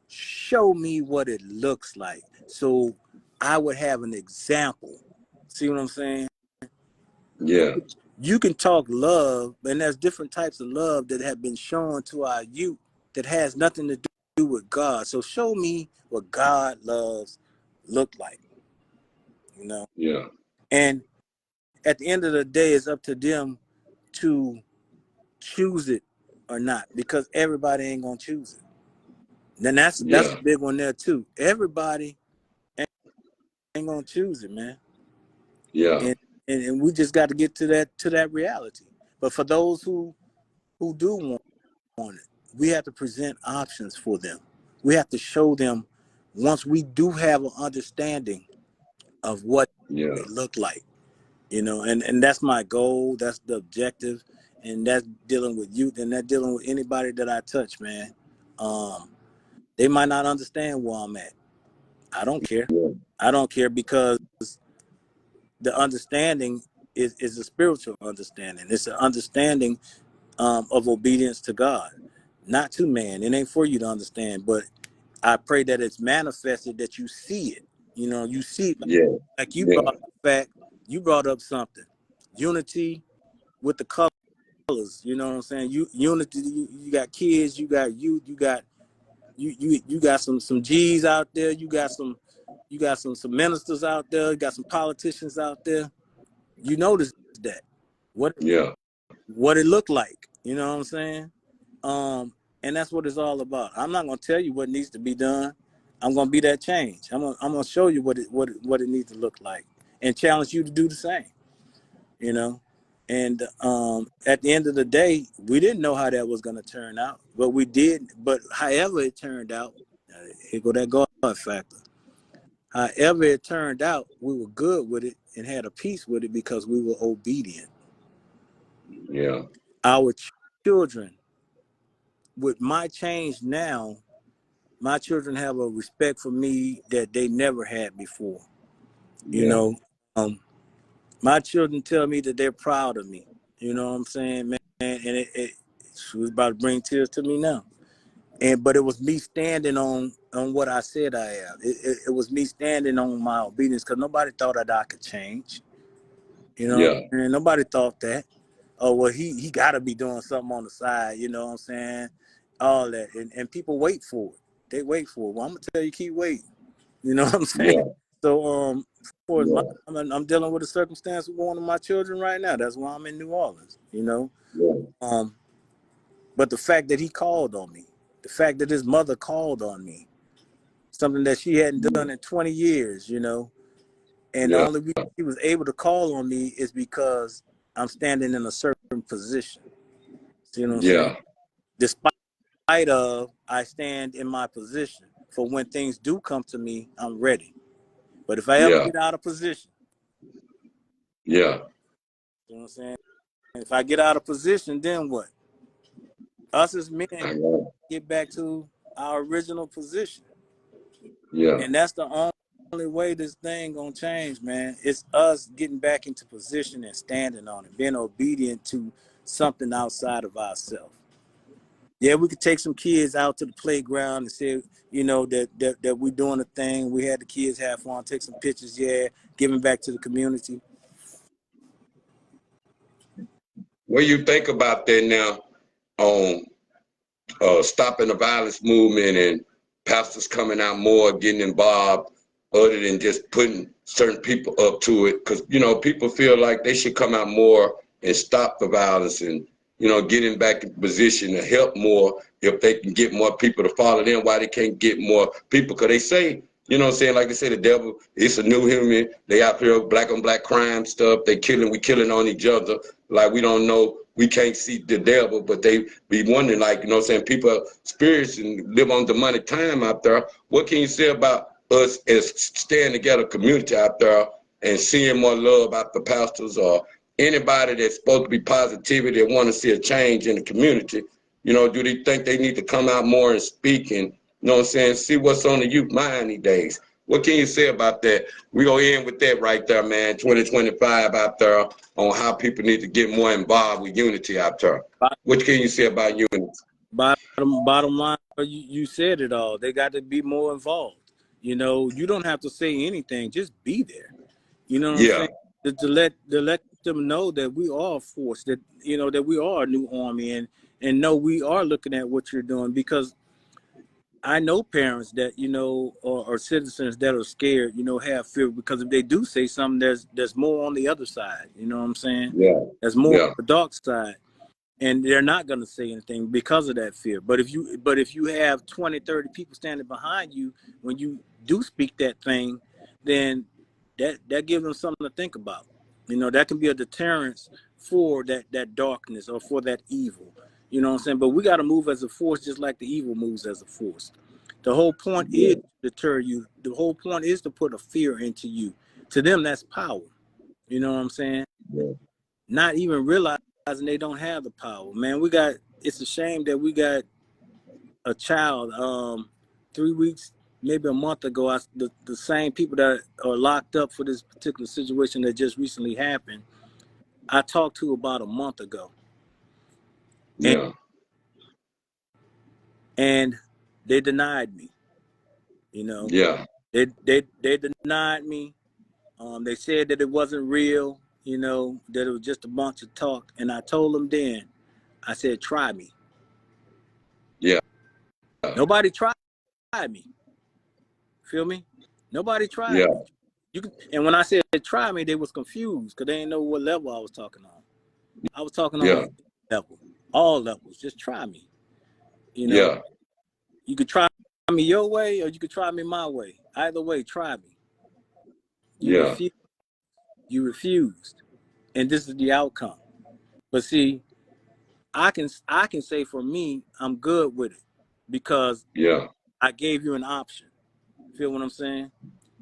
[SPEAKER 2] Show me what it looks like, so I would have an example. See what I'm saying?
[SPEAKER 1] Yeah.
[SPEAKER 2] You can talk love, and there's different types of love that have been shown to our youth that has nothing to do with God. So show me what God loves look like, you know.
[SPEAKER 1] Yeah.
[SPEAKER 2] And at the end of the day, it's up to them to choose it or not, because everybody ain't gonna choose it. Then that's
[SPEAKER 1] Yeah.
[SPEAKER 2] a big one there too. Everybody ain't gonna choose it, man.
[SPEAKER 1] Yeah.
[SPEAKER 2] And we just got to get to that reality. But for those who do want it, we have to present options for them. We have to show them, once we do have an understanding of what
[SPEAKER 1] Yeah.
[SPEAKER 2] it looked like, you know. And that's my goal. That's the objective, and that's dealing with youth, and that dealing with anybody that I touch, man. They might not understand where I'm at. I don't care.
[SPEAKER 1] Yeah.
[SPEAKER 2] I don't care, because the understanding is a spiritual understanding. It's an understanding of obedience to God, not to man. It ain't for you to understand, but I pray that it's manifested, that you see it. You know, you see it,
[SPEAKER 1] Yeah.
[SPEAKER 2] like you
[SPEAKER 1] Yeah.
[SPEAKER 2] brought up fact. You brought up something. Unity with the colors. You know what I'm saying? Unity. You got kids. You got youth. You got you got some G's out there. You got some ministers out there. You got some politicians out there. You notice that
[SPEAKER 1] Yeah.
[SPEAKER 2] what it looked like. You know what I'm saying? And that's what it's all about. I'm not gonna tell you what needs to be done. I'm gonna be that change. I'm gonna show you what it needs to look like, and challenge you to do the same. You know, and at the end of the day, we didn't know how that was gonna turn out, but we did. But however it turned out, here go that God factor. However it turned out, we were good with it and had a peace with it because we were obedient.
[SPEAKER 1] Yeah.
[SPEAKER 2] Our children, with my change now, my children have a respect for me that they never had before. You
[SPEAKER 1] Yeah.
[SPEAKER 2] know, my children tell me that they're proud of me. You know what I'm saying, man? And it was about to bring tears to me now. But it was me standing on what I said I am. It was me standing on my obedience, because nobody thought that I could change. You know,
[SPEAKER 1] Yeah.
[SPEAKER 2] and nobody thought that. Oh, well, he got to be doing something on the side. You know what I'm saying? All that, and people wait for it. They wait for it. Well, I'm gonna tell you, keep waiting. You know what I'm saying?
[SPEAKER 1] Yeah.
[SPEAKER 2] So, for my,
[SPEAKER 1] Yeah.
[SPEAKER 2] I'm dealing with a circumstance with one of my children right now. That's why I'm in New Orleans. You know,
[SPEAKER 1] Yeah.
[SPEAKER 2] but the fact that he called on me, the fact that his mother called on me, something that she hadn't done in 20 years. You know, and the
[SPEAKER 1] Yeah.
[SPEAKER 2] only reason he was able to call on me is because I'm standing in a certain position. See what I'm saying?
[SPEAKER 1] Yeah.
[SPEAKER 2] Despite of, I stand in my position for when things do come to me, I'm ready. But if I ever
[SPEAKER 1] Yeah.
[SPEAKER 2] get out of position,
[SPEAKER 1] Yeah.
[SPEAKER 2] you know what I'm saying? If I get out of position, then what? Us as men
[SPEAKER 1] I know.
[SPEAKER 2] get back to our original position.
[SPEAKER 1] Yeah.
[SPEAKER 2] And that's the only way this thing gonna change, man. It's us getting back into position and standing on it, being obedient to something outside of ourselves. Yeah, we could take some kids out to the playground and say, you know, that we're doing a thing. We had the kids have fun, take some pictures, yeah, giving back to the community.
[SPEAKER 1] What do you think about that now on stopping the violence movement and pastors coming out more, getting involved, other than just putting certain people up to it? Because, you know, people feel like they should come out more and stop the violence and, you know, getting back in position to help more if they can get more people to follow them. Why they can't get more people? Because they say, you know what I'm saying, like they say, the devil, it's a new human. They out here black on black crime stuff. We killing on each other. Like we don't know, we can't see the devil, but they be wondering, like, you know what I'm saying, people spirits and live on demonic time out there. What can you say about us as staying together community out there and seeing more love out the pastors or anybody that's supposed to be positivity that want to see a change in the community? You know, do they think they need to come out more and speak and, you know what I'm saying, see what's on the youth mind these days? What can you say about that? We gonna end with that right there, man. 2025 out there on how people need to get more involved with unity out there. What can you say about unity?
[SPEAKER 2] Bottom line, you said it all. They got to be more involved. You know, you don't have to say anything. Just be there. You know what I'm
[SPEAKER 1] Yeah,
[SPEAKER 2] saying? To let them know that we are a force, that that we are a new army, and know we are looking at what you're doing, because I know parents that or citizens that are scared, have fear, because if they do say something, there's more on the other side. You know what I'm saying?
[SPEAKER 1] yeah,
[SPEAKER 2] There's more
[SPEAKER 1] yeah,
[SPEAKER 2] on the dark side, and they're not going to say anything because of that fear. But if you have 20, 30 people standing behind you when you do speak that thing, then that gives them something to think about. That can be a deterrence for that darkness or for that evil. You know what I'm saying? But we got to move as a force, just like the evil moves as a force. The whole point
[SPEAKER 1] yeah,
[SPEAKER 2] is to deter you. The whole point is to put a fear into you. To them, that's power. You know what I'm saying?
[SPEAKER 1] yeah,
[SPEAKER 2] Not even realizing they don't have the power. Man, it's a shame that we got a child 3 weeks, maybe a month ago. The same people that are locked up for this particular situation that just recently happened, I talked to about a month ago. And,
[SPEAKER 1] yeah,
[SPEAKER 2] and they denied me.
[SPEAKER 1] yeah,
[SPEAKER 2] They denied me. They said that it wasn't real, that it was just a bunch of talk. And I told them then, I said, try me.
[SPEAKER 1] yeah,
[SPEAKER 2] Nobody tried me. Feel me? Nobody tried
[SPEAKER 1] yeah,
[SPEAKER 2] me. And when I said try me, they was confused because they didn't know what level I was talking on. I was talking on
[SPEAKER 1] yeah,
[SPEAKER 2] a level, all levels. Just try me.
[SPEAKER 1] yeah,
[SPEAKER 2] You could try me your way, or you could try me my way. Either way, try me. You
[SPEAKER 1] yeah,
[SPEAKER 2] refused. You refused, and this is the outcome. But see, I can say for me, I'm good with it because
[SPEAKER 1] yeah,
[SPEAKER 2] I gave you an option. Feel what I'm saying?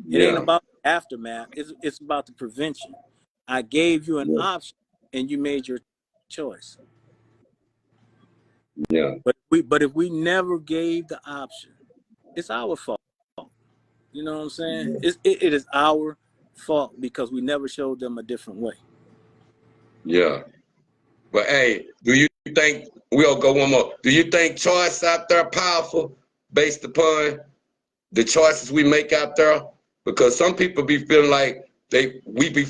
[SPEAKER 2] It ain't
[SPEAKER 1] yeah,
[SPEAKER 2] about the aftermath. It's about the prevention. I gave you an
[SPEAKER 1] yeah,
[SPEAKER 2] option, and you made your choice.
[SPEAKER 1] yeah,
[SPEAKER 2] But if we never gave the option, it's our fault. You know what I'm saying? It is our fault because we never showed them a different way.
[SPEAKER 1] yeah. But hey, do you think we'll go one more? Do you think choice out there powerful based upon the choices we make out there? Because some people be feeling like we be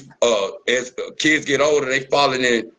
[SPEAKER 1] as kids get older, they falling in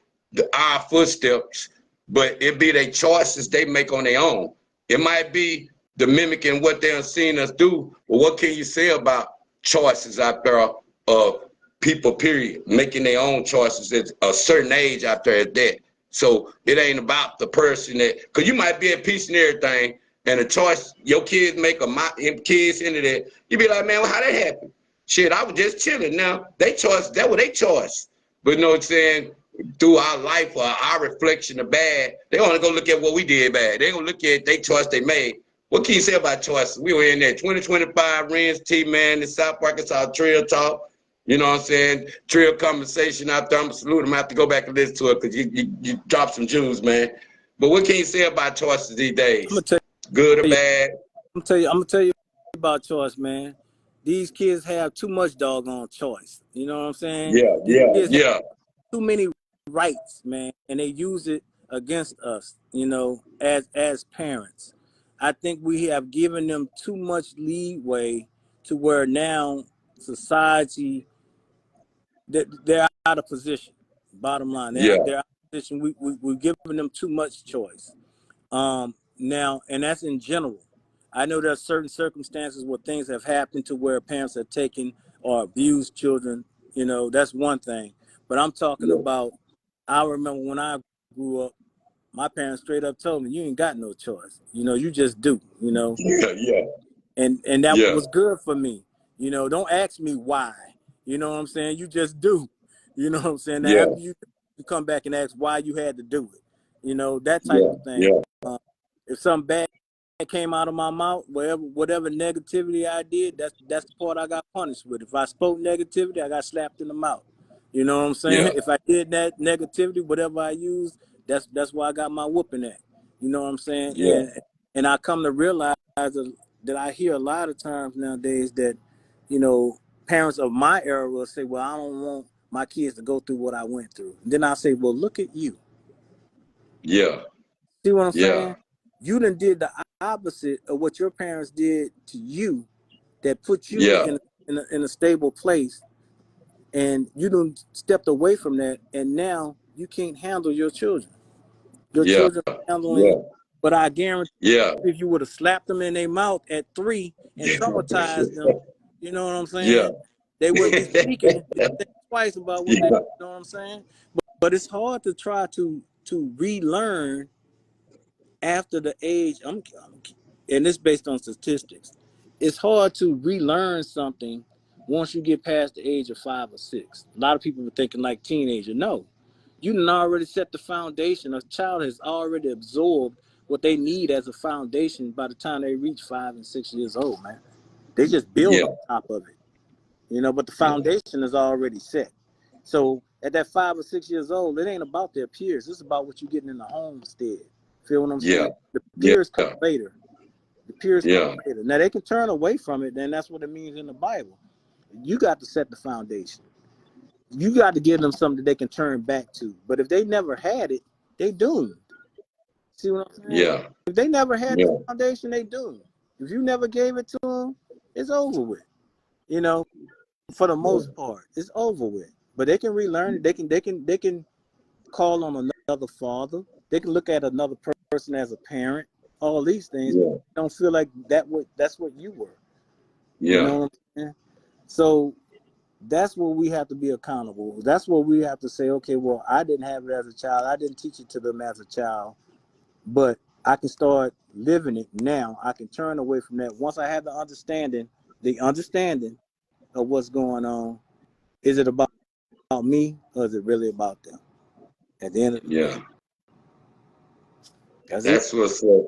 [SPEAKER 1] our footsteps, but it be their choices they make on their own. It might be the mimicking what they're seeing us do, but what can you say about choices out there of people, period, making their own choices at a certain age out there at that? So it ain't about the person that, because you might be at peace and everything, and a choice your kids make or my kids into that, you be like, man, well, how that happen? Shit, I was just chilling. Now they choice, that was their choice. But you know what I'm saying? Through our life or our reflection of bad, they want to go look at what we did bad. They gonna look at their choice they made. What can you say about choices? We were in there 2025 Renz Tee, man, the South Arkansas Trail Talk. You know what I'm saying? Trail conversation out there. I'm gonna salute him. I have to go back and listen to it because you dropped some jewels, man. But what can you say about choices these
[SPEAKER 2] I'm gonna
[SPEAKER 1] days?
[SPEAKER 2] tell
[SPEAKER 1] Good or
[SPEAKER 2] you.
[SPEAKER 1] bad?
[SPEAKER 2] I'm gonna tell you about choice, man. These kids have too much doggone choice. You know what I'm saying?
[SPEAKER 1] Yeah,
[SPEAKER 2] These
[SPEAKER 1] yeah,
[SPEAKER 2] kids have
[SPEAKER 1] yeah,
[SPEAKER 2] too many rights, man, and they use it against us, as parents. I think we have given them too much leeway to where now society, they're out of position. Bottom line,
[SPEAKER 1] yeah,
[SPEAKER 2] they're out of position. We're giving them too much choice. Now, and that's in general. I know there are certain circumstances where things have happened to where parents have taken or abused children. That's one thing. But I'm talking
[SPEAKER 1] yeah,
[SPEAKER 2] about, I remember when I grew up, my parents straight up told me, you ain't got no choice. You just do,
[SPEAKER 1] yeah, yeah,
[SPEAKER 2] and that
[SPEAKER 1] yeah,
[SPEAKER 2] was good for me. Don't ask me why. You know what I'm saying? You just do. You know what I'm saying? Now,
[SPEAKER 1] yeah,
[SPEAKER 2] after you come back and ask why you had to do it. That type
[SPEAKER 1] yeah,
[SPEAKER 2] of thing.
[SPEAKER 1] yeah,
[SPEAKER 2] If something bad came out of my mouth, whatever negativity I did, that's the part I got punished with. If I spoke negativity, I got slapped in the mouth. You know what I'm saying?
[SPEAKER 1] yeah,
[SPEAKER 2] If I did that negativity, whatever I used, that's where I got my whooping at. You know what I'm saying?
[SPEAKER 1] yeah,
[SPEAKER 2] And I come to realize that I hear a lot of times nowadays that you know, parents of my era will say, well, I don't want my kids to go through what I went through. And then I say, well, look at you.
[SPEAKER 1] Yeah.
[SPEAKER 2] See what I'm
[SPEAKER 1] Yeah.
[SPEAKER 2] saying? You done did the opposite of what your parents did to you, that put you
[SPEAKER 1] Yeah.
[SPEAKER 2] in a stable place, and you done stepped away from that, and now you can't handle your children. Your
[SPEAKER 1] Yeah.
[SPEAKER 2] children are handling you.
[SPEAKER 1] Yeah.
[SPEAKER 2] But I guarantee
[SPEAKER 1] Yeah.
[SPEAKER 2] if you would have slapped them in their mouth at 3 and traumatized them, you know what I'm
[SPEAKER 1] Yeah.
[SPEAKER 2] saying? They wouldn't be speaking twice about what they,
[SPEAKER 1] Yeah.
[SPEAKER 2] you know what I'm saying? But it's hard to try to relearn after the age. And it's based on statistics. It's hard to relearn something once you get past the age of 5 or 6. A lot of people are thinking like teenager. No, you done already set the foundation. A child has already absorbed what they need as a foundation by the time they reach 5 and 6 years old, man. They just build
[SPEAKER 1] Yeah.
[SPEAKER 2] on top of it, you know, but the
[SPEAKER 1] Yeah.
[SPEAKER 2] foundation is already set. So at that 5 or 6 years old, it ain't about their peers. It's about what you're getting in the homestead. Feel what I'm
[SPEAKER 1] Yeah.
[SPEAKER 2] saying? The
[SPEAKER 1] Yeah.
[SPEAKER 2] peers come later. The peers come
[SPEAKER 1] Yeah.
[SPEAKER 2] later. Now they can turn away from it, and that's what it means in the Bible. You got to set the foundation. You got to give them something they can turn back to. But if they never had it, they doomed. See what I'm saying?
[SPEAKER 1] Yeah.
[SPEAKER 2] If they never had the
[SPEAKER 1] Yeah.
[SPEAKER 2] foundation, they doomed. If you never gave it to them, it's over with. You know, for the most part, it's over with. But they can relearn it. They can call on another father. They can look at another person as a parent. All these things, but
[SPEAKER 1] Yeah.
[SPEAKER 2] they don't feel like that's what you were. You
[SPEAKER 1] Yeah.
[SPEAKER 2] know what I'm saying? So that's where we have to be accountable. That's where we have to say, okay, well, I didn't have it as a child. I didn't teach it to them as a child, but I can start living it now. I can turn away from that. Once I have the understanding of what's going on, is it about me or is it really about them? At the end of the
[SPEAKER 1] Yeah.
[SPEAKER 2] day, that's it.
[SPEAKER 1] That's what's up.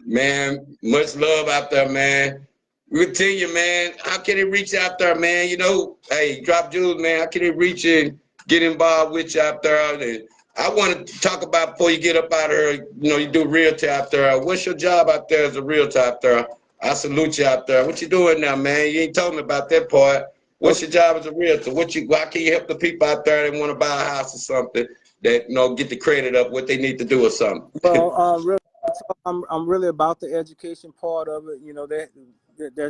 [SPEAKER 1] Man, much love out there, man. We'll tell you, man, how can it reach out there, man? You know, hey, Drop Jewels, man, how can it reach and get involved with you out there? And I want to talk about before you get up out of here, you know, you do realtor out there. What's your job out there as a realtor out there? I salute you out there. What you doing now, man? You ain't told me about that part. What's
[SPEAKER 2] Okay.
[SPEAKER 1] your job as a realtor? Why can you help the people out there that want to buy a house or something that, you know, get the credit up, what they need to do or something?
[SPEAKER 2] Well, real talk, I'm really about the education part of it. You know, there's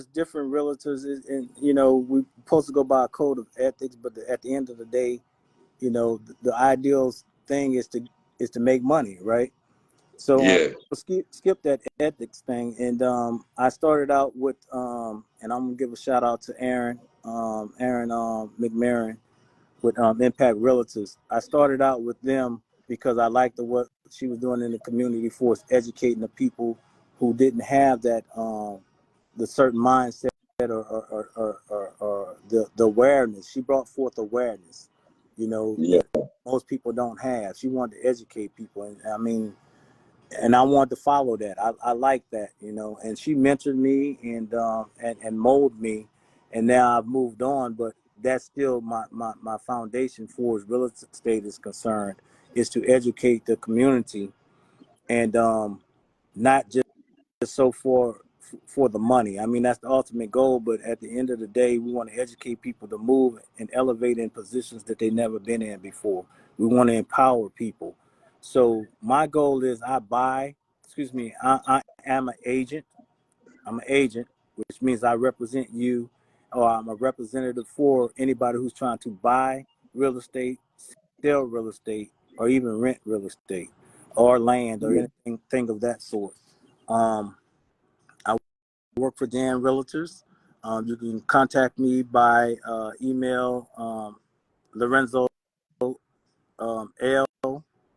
[SPEAKER 2] different realtors, and you know, we're supposed to go by a code of ethics, but at the end of the day, you know, the ideal thing is to make money, right? So
[SPEAKER 1] Yeah,
[SPEAKER 2] skip that ethics thing, and I started out with and I'm gonna give a shout out to Aaron McMarron with Impact Realtors. I started out with them because I liked what she was doing in the community for us, educating the people who didn't have that the certain mindset or the awareness. She brought forth awareness, you know,
[SPEAKER 1] yeah,
[SPEAKER 2] that most people don't have. She wanted to educate people, and I mean, and I wanted to follow that. I like that, you know. And she mentored me and molded me, and now I've moved on. But that's still my foundation for as real estate is concerned, is to educate the community, and not just so for the money. I mean, that's the ultimate goal. But at the end of the day, we want to educate people to move and elevate in positions that they've never been in before. We want to empower people. So my goal is I am an agent. I'm an agent, which means I represent you, or I'm a representative for anybody who's trying to buy real estate, sell real estate, or even rent real estate or land or
[SPEAKER 1] yeah,
[SPEAKER 2] anything of that sort. Um, I work for Dan Realtors. You can contact me by email, Lorenzo L,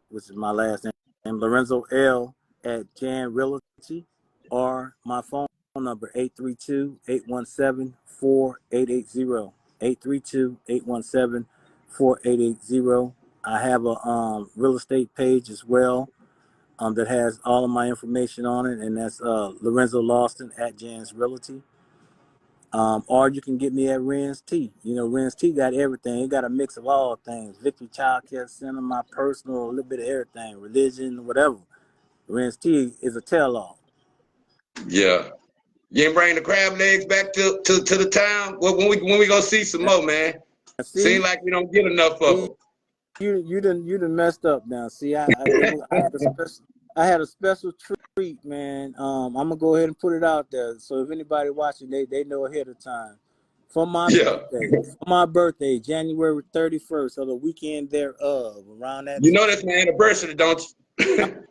[SPEAKER 2] which is my last name, Lorenzo L at Jan Realty, or my phone number 832-817-4880. 832-817-4880. I have a real estate page as well, that has all of my information on it, and that's Lorenzo Lawson at Jan's Realty. Or you can get me at Renz Tee. You know, Renz Tee got everything. It got a mix of all things. Victory Child Care Center, my personal, a little bit of everything, religion, whatever. Renz Tee is a tell-all.
[SPEAKER 1] yeah. You ain't bring the crab legs back to the town? Well, when we go see some more, man.
[SPEAKER 2] See,
[SPEAKER 1] Seems like we don't get enough of them.
[SPEAKER 2] you done messed up now. See, I had a special treat, man. I'm gonna go ahead and put it out there. So if anybody watching, they know ahead of time. For my
[SPEAKER 1] Yeah.
[SPEAKER 2] birthday, January 31st, or the weekend thereof, around that
[SPEAKER 1] You
[SPEAKER 2] time.
[SPEAKER 1] know that's my anniversary, don't you?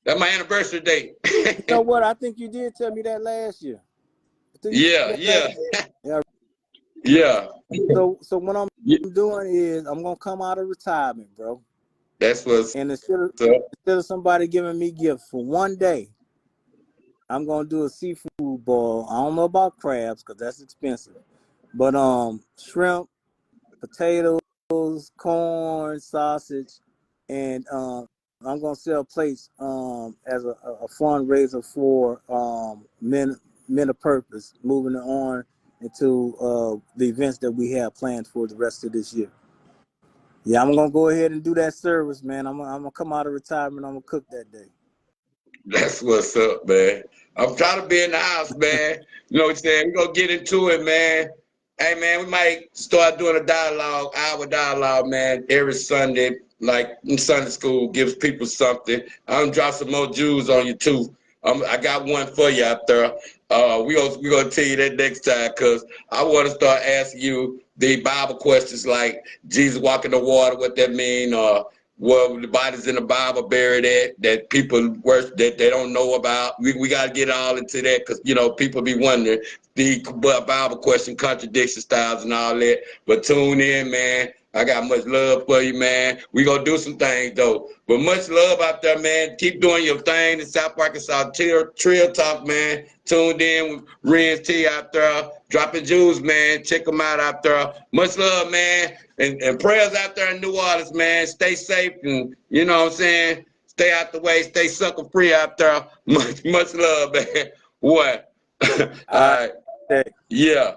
[SPEAKER 1] That's my anniversary date.
[SPEAKER 2] You know what? I think you did tell me that last year.
[SPEAKER 1] Yeah.
[SPEAKER 2] Yeah.
[SPEAKER 1] Yeah.
[SPEAKER 2] So what I'm doing is I'm gonna come out of retirement, bro.
[SPEAKER 1] That's what's
[SPEAKER 2] And instead
[SPEAKER 1] up.
[SPEAKER 2] of somebody giving me gifts for one day, I'm gonna do a seafood boil. I don't know about crabs because that's expensive, but shrimp, potatoes, corn, sausage, and I'm gonna sell plates as a fundraiser for men of purpose, moving on into the events that we have planned for the rest of this year. Yeah, I'm gonna go ahead and do that service, man. I'm gonna come out of retirement. I'm gonna cook that day.
[SPEAKER 1] That's what's up, man. I'm trying to be in the house, man. You know what I'm saying? We're gonna get into it, man. Hey man, we might start doing a hour dialogue, man, every Sunday, like in Sunday school, gives people something. I'm gonna drop some more jewels on you too. I got one for you out there. We gonna tell you that next time, cause I want to start asking you the Bible questions like Jesus walking the water, what that mean, or well, the bodies in the Bible buried that people worship that they don't know about. We got to get all into that because, you know, people be wondering the Bible question, contradiction styles and all that. But tune in, man. I got much love for you, man. We gonna do some things though. But much love out there, man. Keep doing your thing. The South Arkansas Trill Talk, man. Tuned in with Renz Tee out there. Dropping jewels, man. Check them out there. Much love, man. And prayers out there in New Orleans, man. Stay safe and you know what I'm saying? Stay out the way, stay sucker free out there. Much love, man. What? All
[SPEAKER 2] All
[SPEAKER 1] right.
[SPEAKER 2] right.
[SPEAKER 1] Yeah.